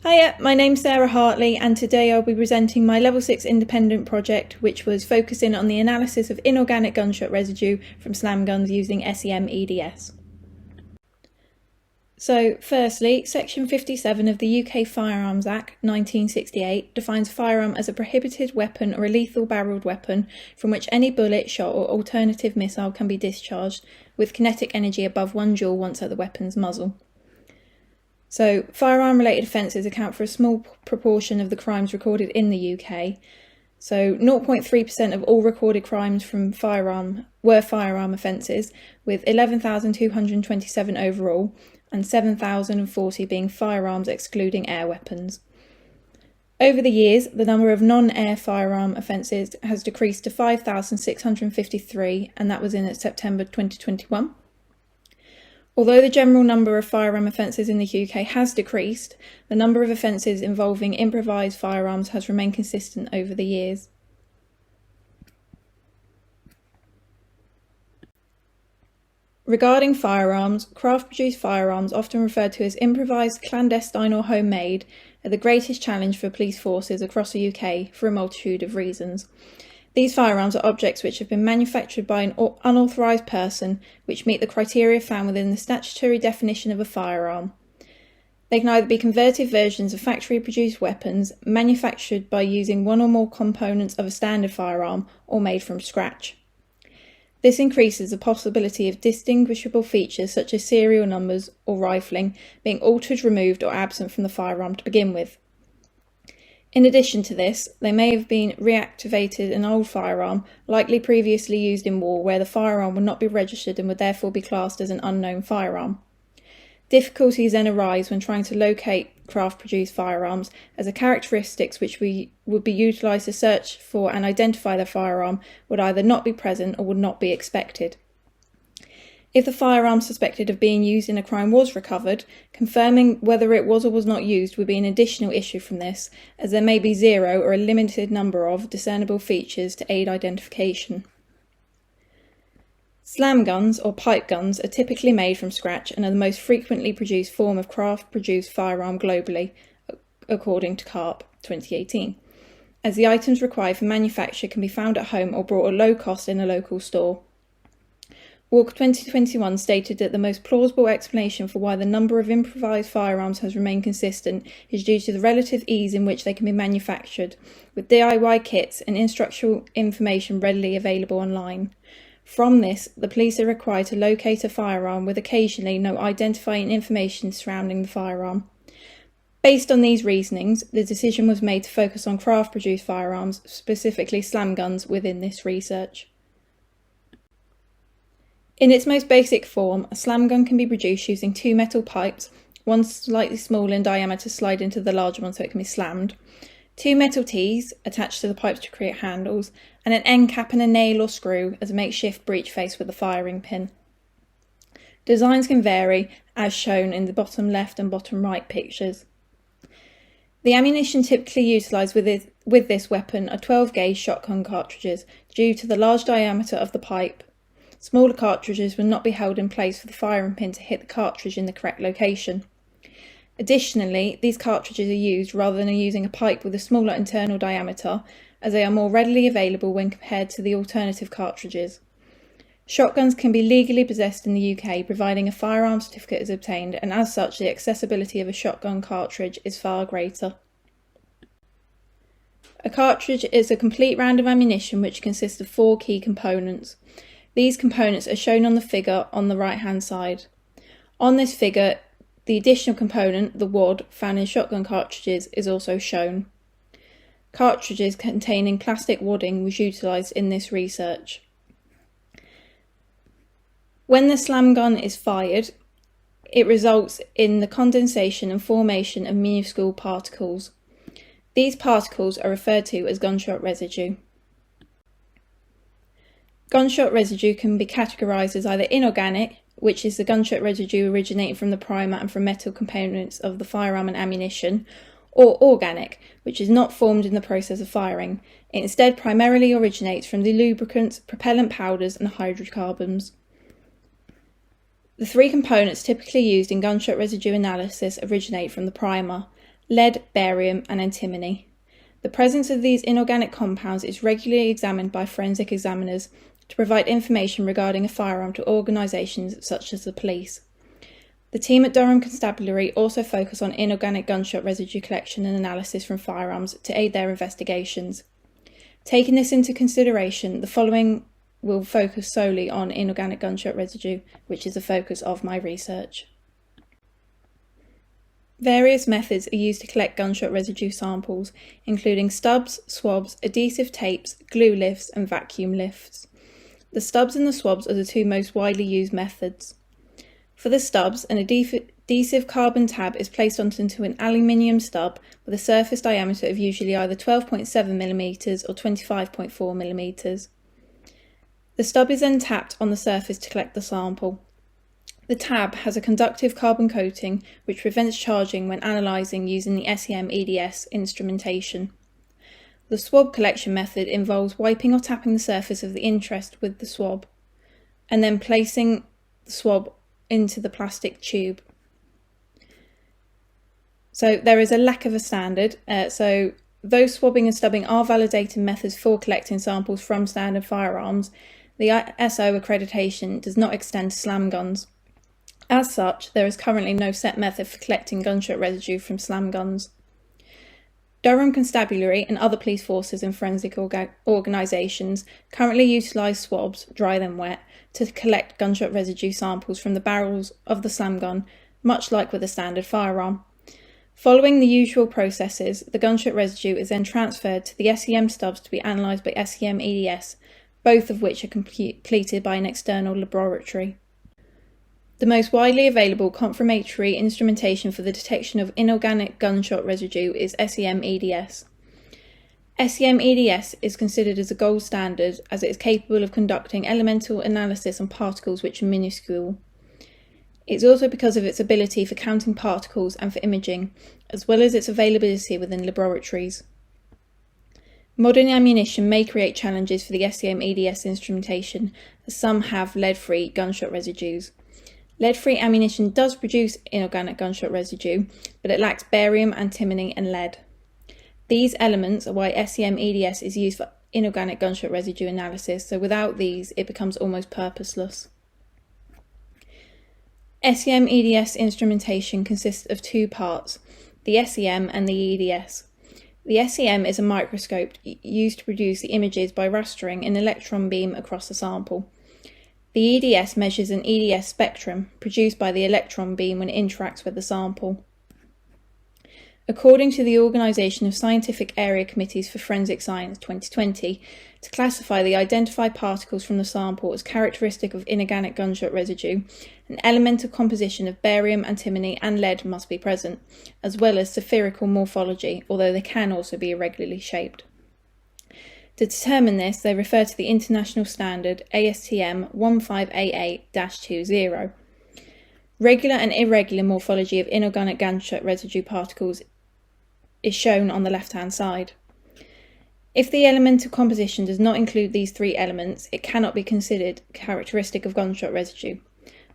Hiya, my name's Sarah Hartley, and today I'll be presenting my Level 6 independent project, which was focusing on the analysis of inorganic gunshot residue from slam guns using SEM EDS. So, firstly, Section 57 of the UK Firearms Act 1968 defines a firearm as a prohibited weapon or a lethal barreled weapon from which any bullet, shot or alternative missile can be discharged with kinetic energy above 1 joule once at the weapon's muzzle. So, firearm-related offences account for a small proportion of the crimes recorded in the UK. So, 0.3% of all recorded crimes from were firearm offences, with 11,227 overall, and 7,040 being firearms excluding air weapons. Over the years, the number of non-air firearm offences has decreased to 5,653, and that was in September 2021. Although the general number of firearm offences in the UK has decreased, the number of offences involving improvised firearms has remained consistent over the years. Regarding firearms, craft-produced firearms, often referred to as improvised, clandestine or homemade, are the greatest challenge for police forces across the UK for a multitude of reasons. These firearms are objects which have been manufactured by an unauthorised person, which meet the criteria found within the statutory definition of a firearm. They can either be converted versions of factory-produced weapons, manufactured by using one or more components of a standard firearm, or made from scratch. This increases the possibility of distinguishable features such as serial numbers or rifling being altered, removed or absent from the firearm to begin with. In addition to this, they may have been reactivated an old firearm, likely previously used in war, where the firearm would not be registered and would therefore be classed as an unknown firearm. Difficulties then arise when trying to locate craft-produced firearms, as the characteristics which would be utilised to search for and identify the firearm would either not be present or would not be expected. If the firearm suspected of being used in a crime was recovered, confirming whether it was or was not used would be an additional issue from this, as there may be zero or a limited number of discernible features to aid identification. Slam guns or pipe guns are typically made from scratch and are the most frequently produced form of craft-produced firearm globally, according to CARP 2018, as the items required for manufacture can be found at home or brought at low cost in a local store. Walker 2021 stated that the most plausible explanation for why the number of improvised firearms has remained consistent is due to the relative ease in which they can be manufactured, with DIY kits and instructional information readily available online. From this, the police are required to locate a firearm with occasionally no identifying information surrounding the firearm. Based on these reasonings, the decision was made to focus on craft-produced firearms, specifically slam guns, within this research. In its most basic form, a slam gun can be produced using 2 metal pipes, one slightly smaller in diameter to slide into the larger one so it can be slammed, 2 metal T's attached to the pipes to create handles, and an end cap and a nail or screw as a makeshift breech face with a firing pin. Designs can vary, as shown in the bottom left and bottom right pictures. The ammunition typically utilised with this weapon are 12-gauge shotgun cartridges, due to the large diameter of the pipe. Smaller cartridges will not be held in place for the firing pin to hit the cartridge in the correct location. Additionally, these cartridges are used rather than using a pipe with a smaller internal diameter, as they are more readily available when compared to the alternative cartridges. Shotguns can be legally possessed in the UK, providing a firearm certificate is obtained, and as such the accessibility of a shotgun cartridge is far greater. A cartridge is a complete round of ammunition which consists of 4 key components. These components are shown on the figure on the right-hand side. On this figure, the additional component, the wad, found in shotgun cartridges is also shown. Cartridges containing plastic wadding was utilised in this research. When the slam gun is fired, it results in the condensation and formation of minuscule particles. These particles are referred to as gunshot residue. Gunshot residue can be categorised as either inorganic, which is the gunshot residue originating from the primer and from metal components of the firearm and ammunition, or organic, which is not formed in the process of firing. It instead primarily originates from the lubricants, propellant powders and hydrocarbons. The 3 components typically used in gunshot residue analysis originate from the primer. lead, barium and antimony. The presence of these inorganic compounds is regularly examined by forensic examiners to provide information regarding a firearm to organisations such as the police. The team at Durham Constabulary also focus on inorganic gunshot residue collection and analysis from firearms to aid their investigations. Taking this into consideration, the following will focus solely on inorganic gunshot residue, which is the focus of my research. Various methods are used to collect gunshot residue samples, including stubs, swabs, adhesive tapes, glue lifts and vacuum lifts. The stubs and the swabs are the two most widely used methods. For the stubs, an adhesive carbon tab is placed onto an aluminium stub with a surface diameter of usually either 12.7mm or 25.4mm. The stub is then tapped on the surface to collect the sample. The tab has a conductive carbon coating which prevents charging when analysing using the SEM-EDS instrumentation. The swab collection method involves wiping or tapping the surface of the interest with the swab and then placing the swab into the plastic tube. So there is a lack of a standard, so though swabbing and stubbing are validated methods for collecting samples from standard firearms, the ISO accreditation does not extend to slam guns. As such, there is currently no set method for collecting gunshot residue from slam guns. Durham Constabulary and other police forces and forensic organisations currently utilise swabs, dry then wet, to collect gunshot residue samples from the barrels of the slam gun, much like with a standard firearm. Following the usual processes, the gunshot residue is then transferred to the SEM stubs to be analysed by SEM-EDS, both of which are completed by an external laboratory. The most widely available confirmatory instrumentation for the detection of inorganic gunshot residue is SEM-EDS. SEM-EDS is considered as a gold standard as it is capable of conducting elemental analysis on particles which are minuscule. It's also because of its ability for counting particles and for imaging, as well as its availability within laboratories. Modern ammunition may create challenges for the SEM-EDS instrumentation, as some have lead-free gunshot residues. Lead-free ammunition does produce inorganic gunshot residue, but it lacks barium, antimony and lead. These elements are why SEM-EDS is used for inorganic gunshot residue analysis, so without these it becomes almost purposeless. SEM-EDS instrumentation consists of two parts, the SEM and the EDS. The SEM is a microscope used to produce the images by rastering an electron beam across a sample. The EDS measures an EDS spectrum produced by the electron beam when it interacts with the sample. According to the Organisation of Scientific Area Committees for Forensic Science 2020, to classify the identified particles from the sample as characteristic of inorganic gunshot residue, an elemental composition of barium, antimony and lead must be present, as well as spherical morphology, although they can also be irregularly shaped. To determine this, they refer to the international standard ASTM 1588-20. Regular and irregular morphology of inorganic gunshot residue particles is shown on the left-hand side. If the elemental composition does not include these three elements, it cannot be considered characteristic of gunshot residue.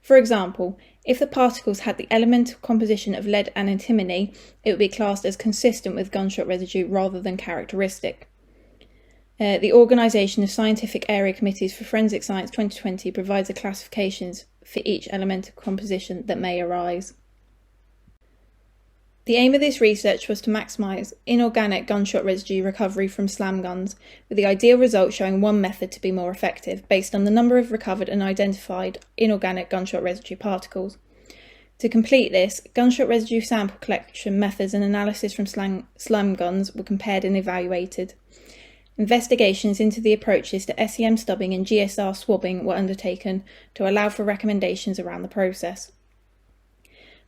For example, if the particles had the elemental composition of lead and antimony, it would be classed as consistent with gunshot residue rather than characteristic. The Organisation of Scientific Area Committees for Forensic Science 2020 provides the classifications for each elemental composition that may arise. The aim of this research was to maximise inorganic gunshot residue recovery from slam guns, with the ideal result showing one method to be more effective, based on the number of recovered and identified inorganic gunshot residue particles. To complete this, gunshot residue sample collection methods and analysis from slam guns were compared and evaluated. Investigations into the approaches to SEM stubbing and GSR swabbing were undertaken to allow for recommendations around the process.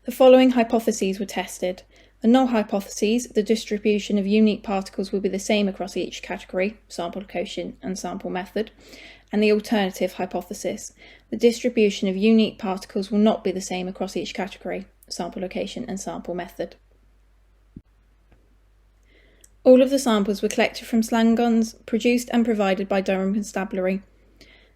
The following hypotheses were tested. The null hypotheses, the distribution of unique particles will be the same across each category, sample location and sample method, and the alternative hypothesis, the distribution of unique particles will not be the same across each category, sample location and sample method. All of the samples were collected from slam guns, produced and provided by Durham Constabulary.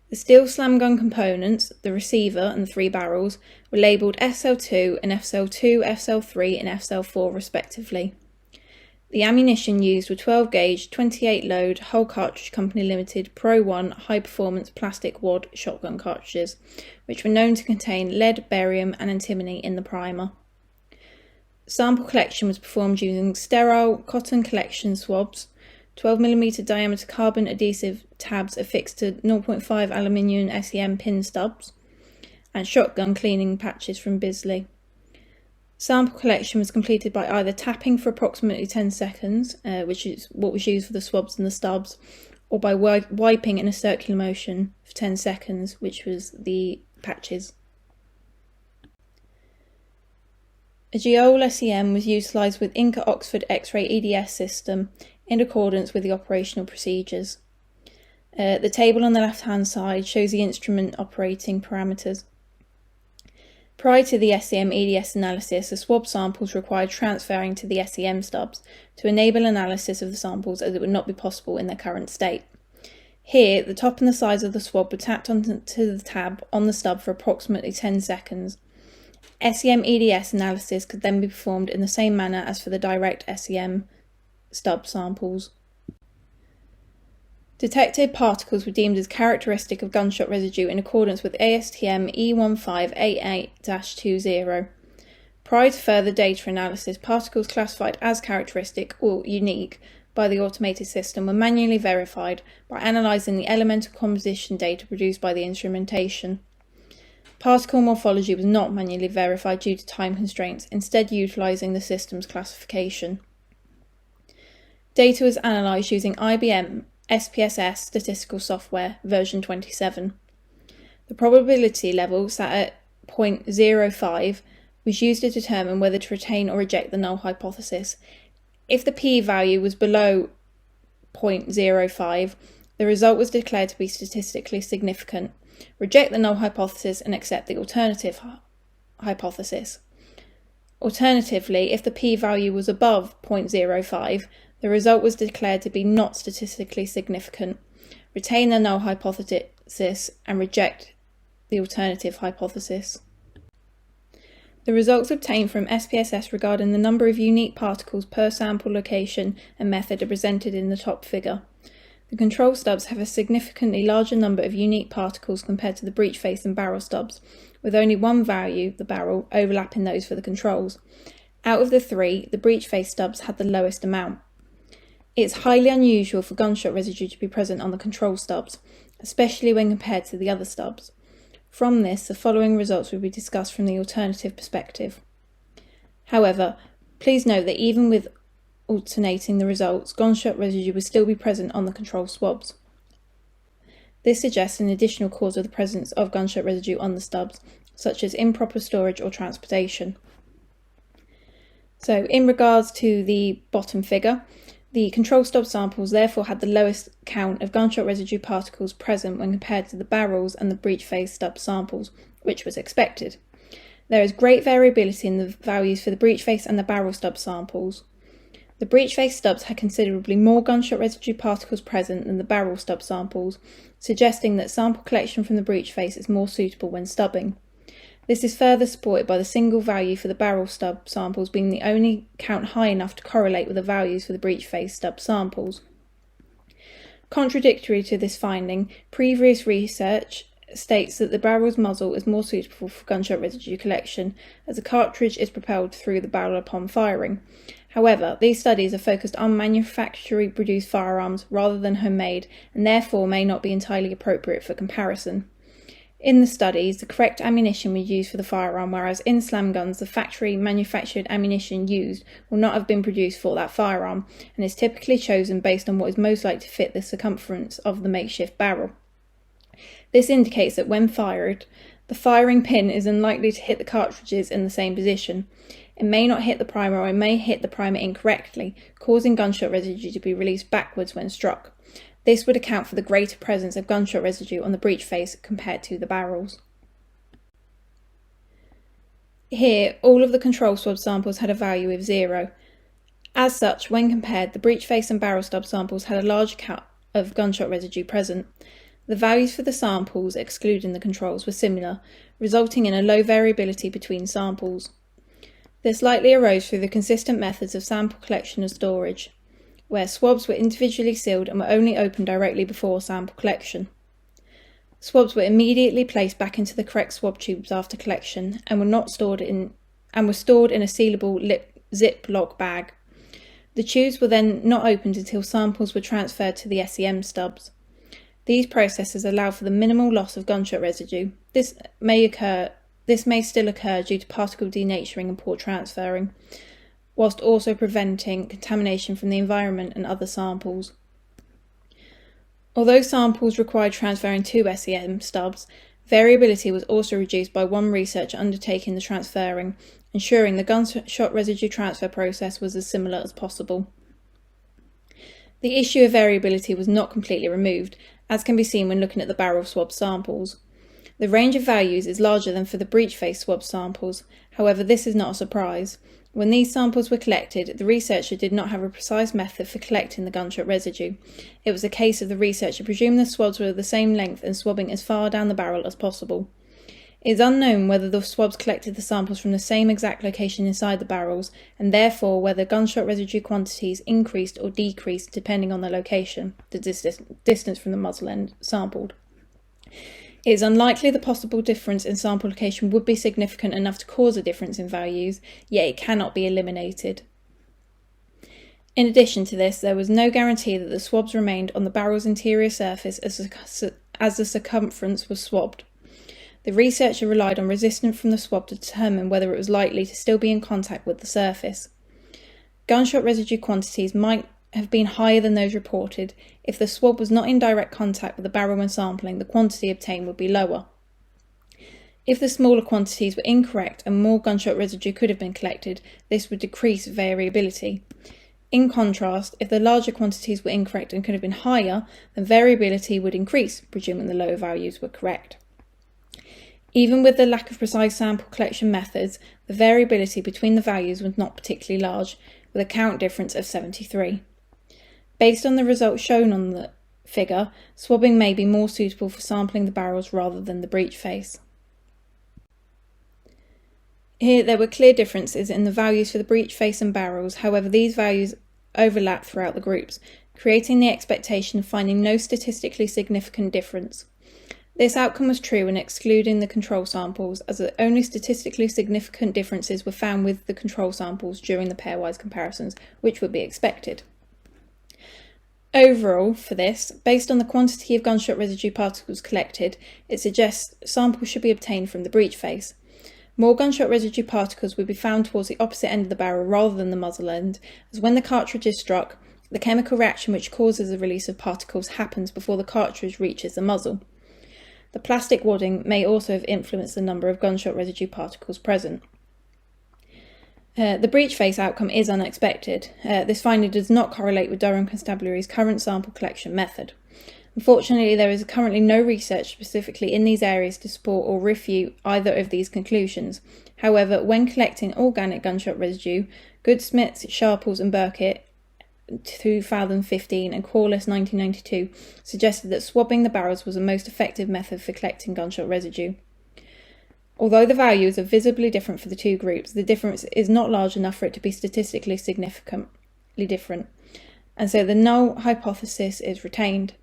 The steel slam gun components, the receiver and the 3 barrels, were labelled SL2 and FSL2, FSL3 and FSL4 respectively. The ammunition used were 12 gauge, 28 load, Hull Cartridge Company Limited Pro 1 high performance plastic wad shotgun cartridges, which were known to contain lead, barium and antimony in the primer. Sample collection was performed using sterile cotton collection swabs, 12mm diameter carbon adhesive tabs affixed to 0.5 aluminium SEM pin stubs, and shotgun cleaning patches from Bisley. Sample collection was completed by either tapping for approximately 10 seconds, which is what was used for the swabs and the stubs, or by wiping in a circular motion for 10 seconds, which was the patches. A Geol SEM was utilised with Inca Oxford X-ray EDS system in accordance with the operational procedures. The table on the left-hand side shows the instrument operating parameters. Prior to the SEM EDS analysis, the swab samples required transferring to the SEM stubs to enable analysis of the samples, as it would not be possible in their current state. Here, the top and the sides of the swab were tapped onto the tab on the stub for approximately 10 seconds. SEM EDS analysis could then be performed in the same manner as for the direct SEM stub samples. Detected particles were deemed as characteristic of gunshot residue in accordance with ASTM E1588-20. Prior to further data analysis, particles classified as characteristic or unique by the automated system were manually verified by analysing the elemental composition data produced by the instrumentation. Particle morphology was not manually verified due to time constraints, instead utilising the system's classification. Data was analysed using IBM SPSS statistical software version 27. The probability level, sat at 0.05, was used to determine whether to retain or reject the null hypothesis. If the p-value was below 0.05, the result was declared to be statistically significant. Reject the null hypothesis and accept the alternative hypothesis. Alternatively, if the p-value was above 0.05, the result was declared to be not statistically significant. Retain the null hypothesis and reject the alternative hypothesis. The results obtained from SPSS regarding the number of unique particles per sample location and method are presented in the top figure. The control stubs have a significantly larger number of unique particles compared to the breech face and barrel stubs, with only one value, the barrel, overlapping those for the controls. Out of the 3, the breech face stubs had the lowest amount. It's highly unusual for gunshot residue to be present on the control stubs, especially when compared to the other stubs. From this, the following results will be discussed from the alternative perspective. However, please note that even with alternating the results, gunshot residue will still be present on the control swabs. This suggests an additional cause of the presence of gunshot residue on the stubs, such as improper storage or transportation. So, in regards to the bottom figure, the control stub samples therefore had the lowest count of gunshot residue particles present when compared to the barrels and the breech face stub samples, which was expected. There is great variability in the values for the breech face and the barrel stub samples. The breech face stubs had considerably more gunshot residue particles present than the barrel stub samples, suggesting that sample collection from the breech face is more suitable when stubbing. This is further supported by the single value for the barrel stub samples being the only count high enough to correlate with the values for the breech face stub samples. Contradictory to this finding, previous research states that the barrel's muzzle is more suitable for gunshot residue collection, as the cartridge is propelled through the barrel upon firing. However, these studies are focused on manufacturer-produced firearms rather than homemade, and therefore may not be entirely appropriate for comparison. In the studies, the correct ammunition was used for the firearm, whereas in slam guns, the factory-manufactured ammunition used will not have been produced for that firearm, and is typically chosen based on what is most likely to fit the circumference of the makeshift barrel. This indicates that when fired, the firing pin is unlikely to hit the cartridges in the same position. It may not hit the primer, or it may hit the primer incorrectly, causing gunshot residue to be released backwards when struck. This would account for the greater presence of gunshot residue on the breech face compared to the barrels. Here, all of the control swab samples had a value of 0. As such, when compared, the breech face and barrel stub samples had a large count of gunshot residue present. The values for the samples, excluding the controls, were similar, resulting in a low variability between samples. This likely arose through the consistent methods of sample collection and storage, where swabs were individually sealed and were only opened directly before sample collection. Swabs were immediately placed back into the correct swab tubes after collection and were stored in a sealable Ziploc bag. The tubes were then not opened until samples were transferred to the SEM stubs. These processes allow for the minimal loss of gunshot residue. This may still occur due to particle denaturing and poor transferring, whilst also preventing contamination from the environment and other samples. Although samples required transferring to SEM stubs, variability was also reduced by one researcher undertaking the transferring, ensuring the gunshot residue transfer process was as similar as possible. The issue of variability was not completely removed, as can be seen when looking at the barrel swab samples. The range of values is larger than for the breech face swab samples, however this is not a surprise. When these samples were collected, the researcher did not have a precise method for collecting the gunshot residue. It was a case of the researcher presuming the swabs were the same length and swabbing as far down the barrel as possible. It is unknown whether the swabs collected the samples from the same exact location inside the barrels, and therefore whether gunshot residue quantities increased or decreased depending on the location, the distance from the muzzle end sampled. It is unlikely the possible difference in sample location would be significant enough to cause a difference in values, yet it cannot be eliminated. In addition to this, there was no guarantee that the swabs remained on the barrel's interior surface as the circumference was swabbed. The researcher relied on resistance from the swab to determine whether it was likely to still be in contact with the surface. Gunshot residue quantities might have been higher than those reported. If the swab was not in direct contact with the barrel when sampling, the quantity obtained would be lower. If the smaller quantities were incorrect and more gunshot residue could have been collected, this would decrease variability. In contrast, if the larger quantities were incorrect and could have been higher, then variability would increase, presuming the lower values were correct. Even with the lack of precise sample collection methods, the variability between the values was not particularly large, with a count difference of 73. Based on the results shown on the figure, swabbing may be more suitable for sampling the barrels rather than the breech face. Here there were clear differences in the values for the breech face and barrels, however these values overlap throughout the groups, creating the expectation of finding no statistically significant difference. This outcome was true when excluding the control samples, as the only statistically significant differences were found with the control samples during the pairwise comparisons, which would be expected. Overall, for this, based on the quantity of gunshot residue particles collected, it suggests samples should be obtained from the breech face. More gunshot residue particles would be found towards the opposite end of the barrel rather than the muzzle end, as when the cartridge is struck, the chemical reaction which causes the release of particles happens before the cartridge reaches the muzzle. The plastic wadding may also have influenced the number of gunshot residue particles present. The breech face outcome is unexpected. This finding does not correlate with Durham Constabulary's current sample collection method. Unfortunately, there is currently no research specifically in these areas to support or refute either of these conclusions. However, when collecting organic gunshot residue, Goodsmith, Sharples and Burkitt 2015 and Corliss 1992 suggested that swabbing the barrels was the most effective method for collecting gunshot residue. Although the values are visibly different for the two groups, the difference is not large enough for it to be statistically significantly different, and so the null hypothesis is retained.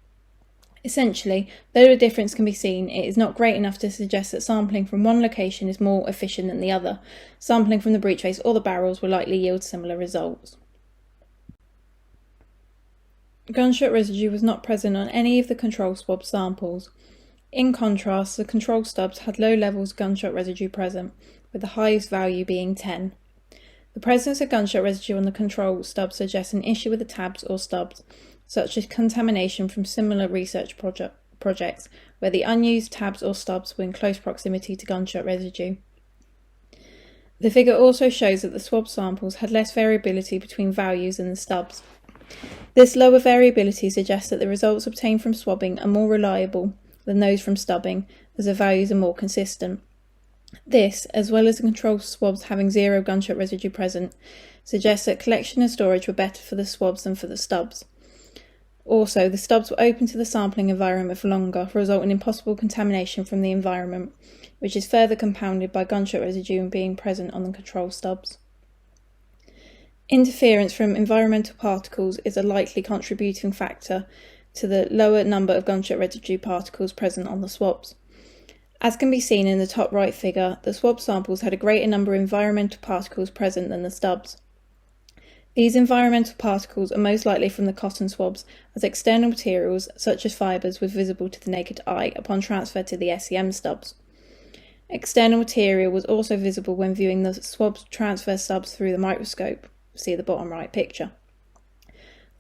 Essentially, though a difference can be seen, it is not great enough to suggest that sampling from one location is more efficient than the other. Sampling from the breech face or the barrels will likely yield similar results. Gunshot residue was not present on any of the control swab samples. In contrast, the control stubs had low levels of gunshot residue present, with the highest value being 10. The presence of gunshot residue on the control stubs suggests an issue with the tabs or stubs, such as contamination from similar research projects, where the unused tabs or stubs were in close proximity to gunshot residue. The figure also shows that the swab samples had less variability between values in the stubs. This lower variability suggests that the results obtained from swabbing are more reliable than those from stubbing, as the values are more consistent. This, as well as the control swabs having zero gunshot residue present, suggests that collection and storage were better for the swabs than for the stubs. Also, the stubs were open to the sampling environment for longer, resulting in possible contamination from the environment, which is further compounded by gunshot residue being present on the control stubs. Interference from environmental particles is a likely contributing factor to the lower number of gunshot residue particles present on the swabs. As can be seen in the top right figure, the swab samples had a greater number of environmental particles present than the stubs. These environmental particles are most likely from the cotton swabs, as external materials, such as fibres, were visible to the naked eye upon transfer to the SEM stubs. External material was also visible when viewing the swab transfer stubs through the microscope. See the bottom right picture.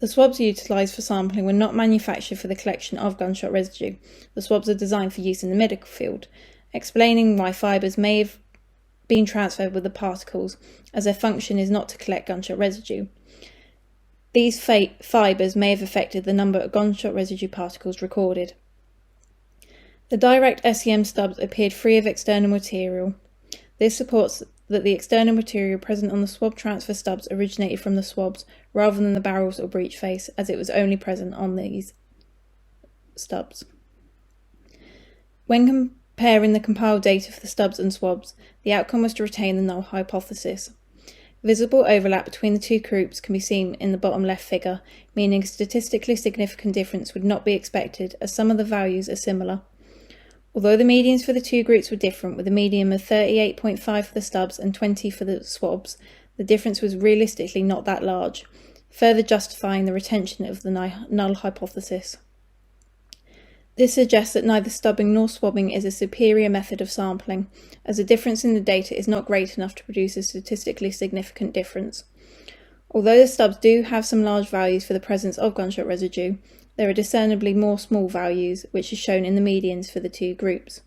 The swabs utilised for sampling were not manufactured for the collection of gunshot residue. The swabs are designed for use in the medical field, explaining why fibres may have been transferred with the particles, as their function is not to collect gunshot residue. These fibres may have affected the number of gunshot residue particles recorded. The direct SEM stubs appeared free of external material. This supports that the external material present on the swab transfer stubs originated from the swabs rather than the barrels or breech face, as it was only present on these stubs. When comparing the compiled data for the stubs and swabs, the outcome was to retain the null hypothesis. Visible overlap between the two groups can be seen in the bottom left figure, meaning a statistically significant difference would not be expected as some of the values are similar. Although the medians for the two groups were different, with a median of 38.5 for the stubs and 20 for the swabs, the difference was realistically not that large, further justifying the retention of the null hypothesis. This suggests that neither stubbing nor swabbing is a superior method of sampling, as the difference in the data is not great enough to produce a statistically significant difference. Although the stubs do have some large values for the presence of gunshot residue, there are discernibly more small values, which is shown in the medians for the two groups.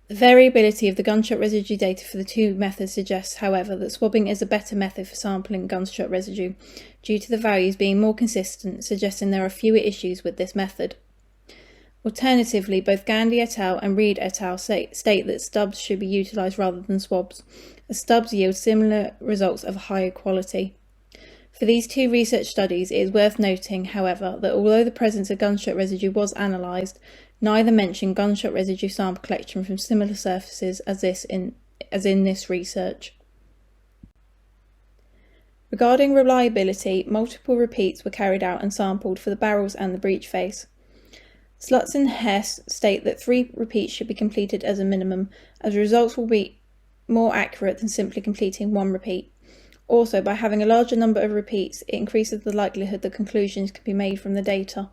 The variability of the gunshot residue data for the two methods suggests, however, that swabbing is a better method for sampling gunshot residue, due to the values being more consistent, suggesting there are fewer issues with this method. Alternatively, both Gandy et al. And Reed et al. State that stubs should be utilised rather than swabs, as stubs yield similar results of higher quality. For these two research studies, it is worth noting, however, that although the presence of gunshot residue was analysed, neither mentioned gunshot residue sample collection from similar surfaces as in this research. Regarding reliability, multiple repeats were carried out and sampled for the barrels and the breech face. Slutz and Hess state that 3 repeats should be completed as a minimum, as results will be more accurate than simply completing 1 repeat. Also, by having a larger number of repeats, it increases the likelihood that conclusions can be made from the data.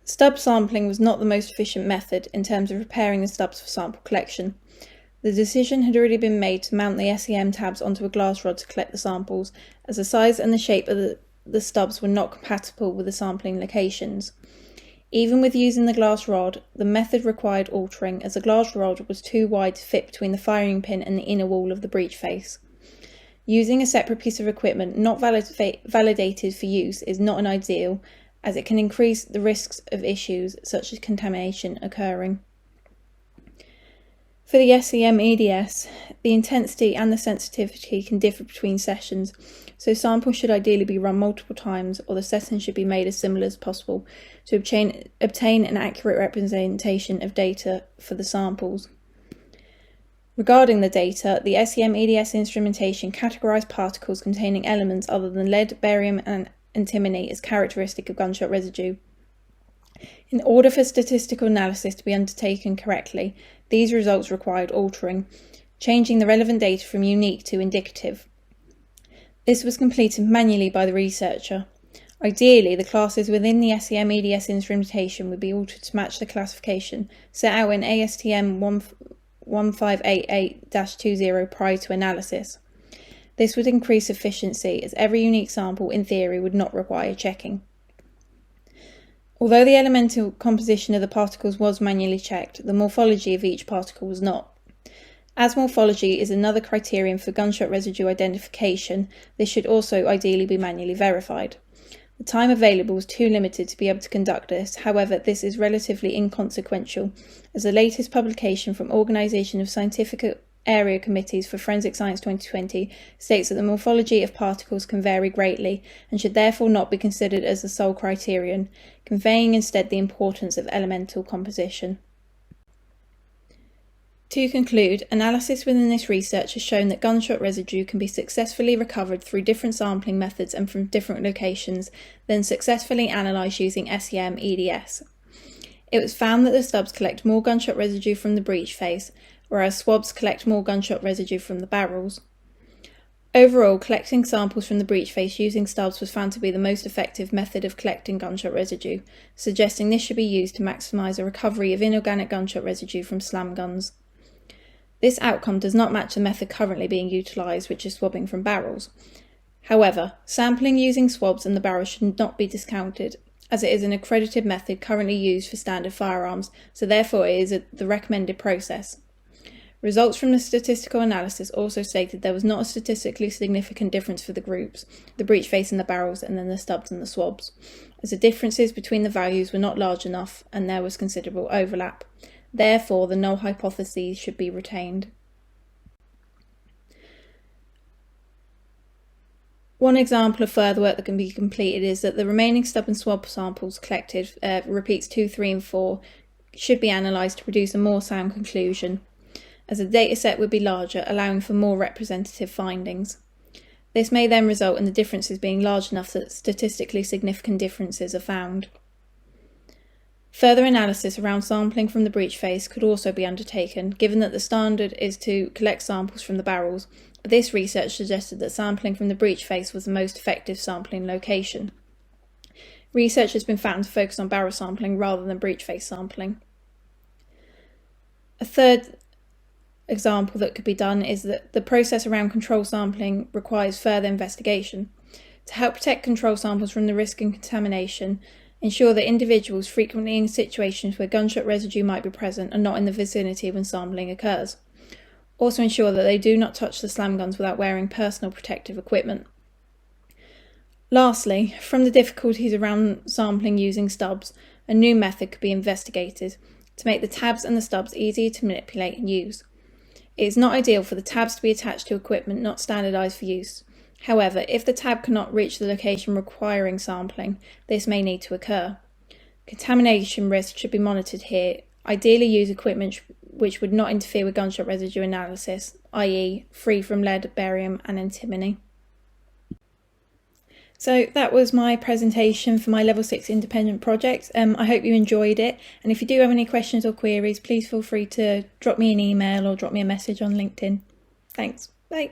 Stub sampling was not the most efficient method in terms of preparing the stubs for sample collection. The decision had already been made to mount the SEM tabs onto a glass rod to collect the samples, as the size and the shape of the stubs were not compatible with the sampling locations. Even with using the glass rod, the method required altering, as the glass rod was too wide to fit between the firing pin and the inner wall of the breech face. Using a separate piece of equipment not validated for use is not an ideal, as it can increase the risks of issues such as contamination occurring. For the SEM EDS, the intensity and the sensitivity can differ between sessions, so samples should ideally be run multiple times, or the settings should be made as similar as possible to obtain an accurate representation of data for the samples. Regarding the data, the SEM EDS instrumentation categorised particles containing elements other than lead, barium and antimony as characteristic of gunshot residue. In order for statistical analysis to be undertaken correctly, these results required altering, changing the relevant data from unique to indicative. This was completed manually by the researcher. Ideally, the classes within the SEM EDS instrumentation would be altered to match the classification set out in ASTM 1588-20 prior to analysis. This would increase efficiency, as every unique sample, in theory, would not require checking. Although the elemental composition of the particles was manually checked, the morphology of each particle was not. As morphology is another criterion for gunshot residue identification, this should also ideally be manually verified. The time available was too limited to be able to conduct this. However, this is relatively inconsequential, as the latest publication from Organisation of Scientific Area Committees for Forensic Science 2020 states that the morphology of particles can vary greatly and should therefore not be considered as the sole criterion, conveying instead the importance of elemental composition. To conclude, analysis within this research has shown that gunshot residue can be successfully recovered through different sampling methods and from different locations, then successfully analysed using SEM-EDS. It was found that the stubs collect more gunshot residue from the breech face, whereas swabs collect more gunshot residue from the barrels. Overall, collecting samples from the breech face using stubs was found to be the most effective method of collecting gunshot residue, suggesting this should be used to maximise a recovery of inorganic gunshot residue from slam guns. This outcome does not match the method currently being utilised, which is swabbing from barrels. However, sampling using swabs in the barrels should not be discounted, as it is an accredited method currently used for standard firearms, so therefore it is the recommended process. Results from the statistical analysis also stated there was not a statistically significant difference for the groups, the breech face and the barrels, and then the stubs and the swabs, as the differences between the values were not large enough and there was considerable overlap. Therefore, the null hypotheses should be retained. One example of further work that can be completed is that the remaining stub and swab samples collected, repeats 2, 3 and 4, should be analysed to produce a more sound conclusion, as the dataset would be larger, allowing for more representative findings. This may then result in the differences being large enough that statistically significant differences are found. Further analysis around sampling from the breech face could also be undertaken, given that the standard is to collect samples from the barrels. This research suggested that sampling from the breech face was the most effective sampling location. Research has been found to focus on barrel sampling rather than breech face sampling. A third example that could be done is that the process around control sampling requires further investigation. To help protect control samples from the risk of contamination, ensure that individuals frequently in situations where gunshot residue might be present are not in the vicinity when sampling occurs. Also ensure that they do not touch the slam guns without wearing personal protective equipment. Lastly, from the difficulties around sampling using stubs, a new method could be investigated to make the tabs and the stubs easier to manipulate and use. It is not ideal for the tabs to be attached to equipment not standardised for use. However, if the tab cannot reach the location requiring sampling, this may need to occur. Contamination risk should be monitored here. Ideally use equipment which would not interfere with gunshot residue analysis, i.e. free from lead, barium and antimony. So that was my presentation for my Level 6 independent project. I hope you enjoyed it, and if you do have any questions or queries, please feel free to drop me an email or drop me a message on LinkedIn. Thanks. Bye.